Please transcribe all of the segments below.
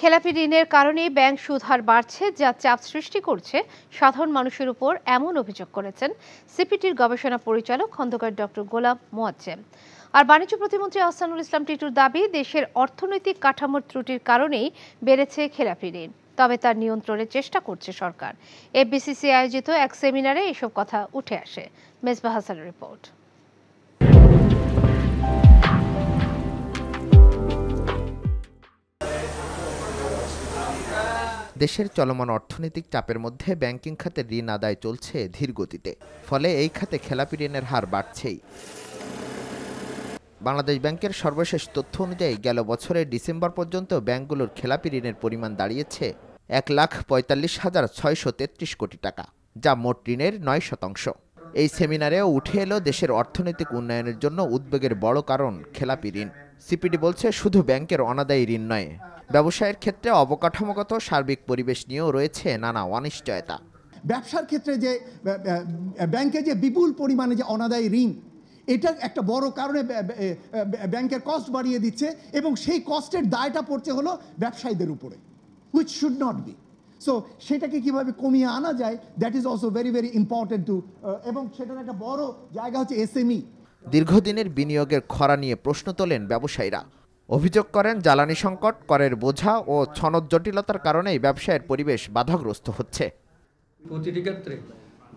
খেলাপি ঋণের কারণে ব্যাংক সুদ হার বাড়ছে, যা চাপ সৃষ্টি করছে সাধারণ মানুষের উপর, এমন অভিযোগ করেছেন সিপিটির গবেষণা পরিচালক খন্দকার ডক্টর গোলাম মোয়াজ্জেম। আর বাণিজ্য প্রতিমন্ত্রী আহসানুল ইসলাম টিটুর দাবি, দেশের অর্থনৈতিক কাঠামোর ত্রুটির কারণেই বেড়েছে খেলাপি ঋণ, তবে তার নিয়ন্ত্রণের চেষ্টা করছে সরকার। এফবিসিসি আয়োজিত এক সেমিনারে এসব কথা উঠে আসে। মেজবাহ হাসানের রিপোর্ট। দেশের চলমান অর্থনৈতিক চাপের মধ্যে ব্যাংকিং খাতে ঋণ আদায় চলছে ধীর গতিতে, ফলে এই খাতে খেলাপি ঋণের হার বাড়ছেই। বাংলাদেশ ব্যাংকের সর্বশেষ তথ্য অনুযায়ী গেল বছরের ডিসেম্বর পর্যন্ত ব্যাংকগুলোর খেলাপি ঋণের পরিমাণ দাঁড়িয়েছে 1,45,633 কোটি টাকা, যা মোট ঋণের 9%। এই সেমিনারেও উঠে এলো দেশের অর্থনৈতিক উন্নয়নের জন্য উদ্বেগের বড় কারণ খেলাপি ঋণ। সিপিডি বলছে, শুধু ব্যাংকের অনাদায়ী ঋণ নয়, ব্যবসায়ের ক্ষেত্রে অবকাঠামোগত সার্বিক পরিবেশ নিয়েও রয়েছে নানা অনিশ্চয়তা। ব্যবসার ক্ষেত্রে যে ব্যাংকে যে বিপুল পরিমাণে যে অনাদায়ী ঋণ, এটা একটা বড় কারণে ব্যাংকের কস্ট বাড়িয়ে দিচ্ছে, এবং সেই কস্টের দায়টা পড়ছে হলো ব্যবসায়ীদের উপরে, which should not be. So সেটাকে কিভাবে কমিয়ে আনা যায়, that is also very very important too, এবং সেটার একটা বড় জায়গা হচ্ছে এসএমই। দীর্ঘদিনের বিনিয়োগের খরা নিয়ে প্রশ্ন তোলেন ব্যবসায়ীরা। অভিযোগ করেন, জ্বালানি সংকট, করের বোঝা ও সনদ জটিলতার কারণেই ব্যবসায়ের পরিবেশ বাধাগ্রস্ত হচ্ছে। প্রতিটি ক্ষেত্রে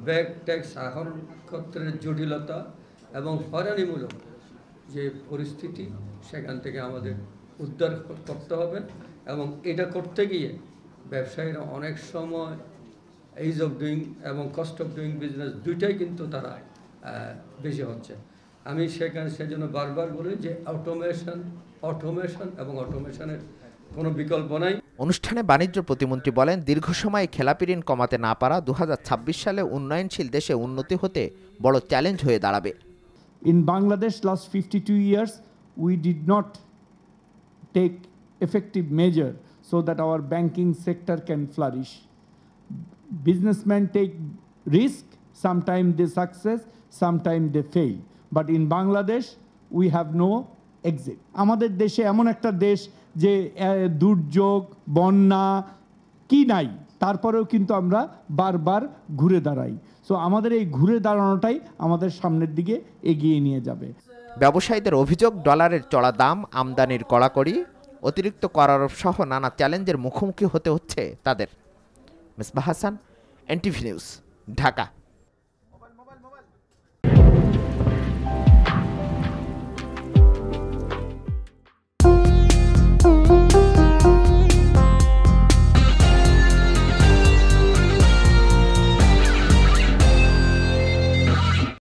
ব্যাংক ট্যাক্স আহরণ ক্ষেত্রের জটিলতা এবং হয়রানিমূলক যে পরিস্থিতি, সেখান থেকে আমাদের উদ্ধার করতে হবে, এবং এটা করতে গিয়ে ব্যবসায়ীরা অনেক সময় ইজ অফ ডুইং এবং কস্ট অফ ডুইং বিজনেস দুইটাই কিন্তু তারা বেশি হচ্ছে। আমি সেজন্য বারবার বলি যে অটোমেশন এবং অটোমেশনের কোনো বিকল্প নাই। অনুষ্ঠানে বাণিজ্য প্রতিমন্ত্রী বলেন, দীর্ঘ সময় খেলাপি ঋণ কমাতে না পারা 2026 সালে উন্নয়নশীল দেশে উন্নতি হতে বড় চ্যালেঞ্জ হয়ে দাঁড়াবে। In Bangladesh last 52 years we did not take effective measure so that our banking sector can flourish. Businessmen take risk, sometimes they success, sometimes they fail, but in Bangladesh we have no exit. আমাদের দেশে এমন একটা দেশ যে দুর্যোগ, বন্যা কি নাই, তারপরেও কিন্তু আমরা বারবার ঘুরে দাঁড়াই। সো আমাদের এই ঘুরে দাঁড়ানোটাই আমাদের সামনের দিকে এগিয়ে নিয়ে যাবে। ব্যবসায়ীদের অভিযোগ, ডলারের চড়া দাম, আমদানির কড়াকড়ি, অতিরিক্ত কর আরোপ সহ নানা চ্যালেঞ্জের মুখোমুখি হতে হচ্ছে তাদের। Mezbah Hasan, NTV news, Dhaka.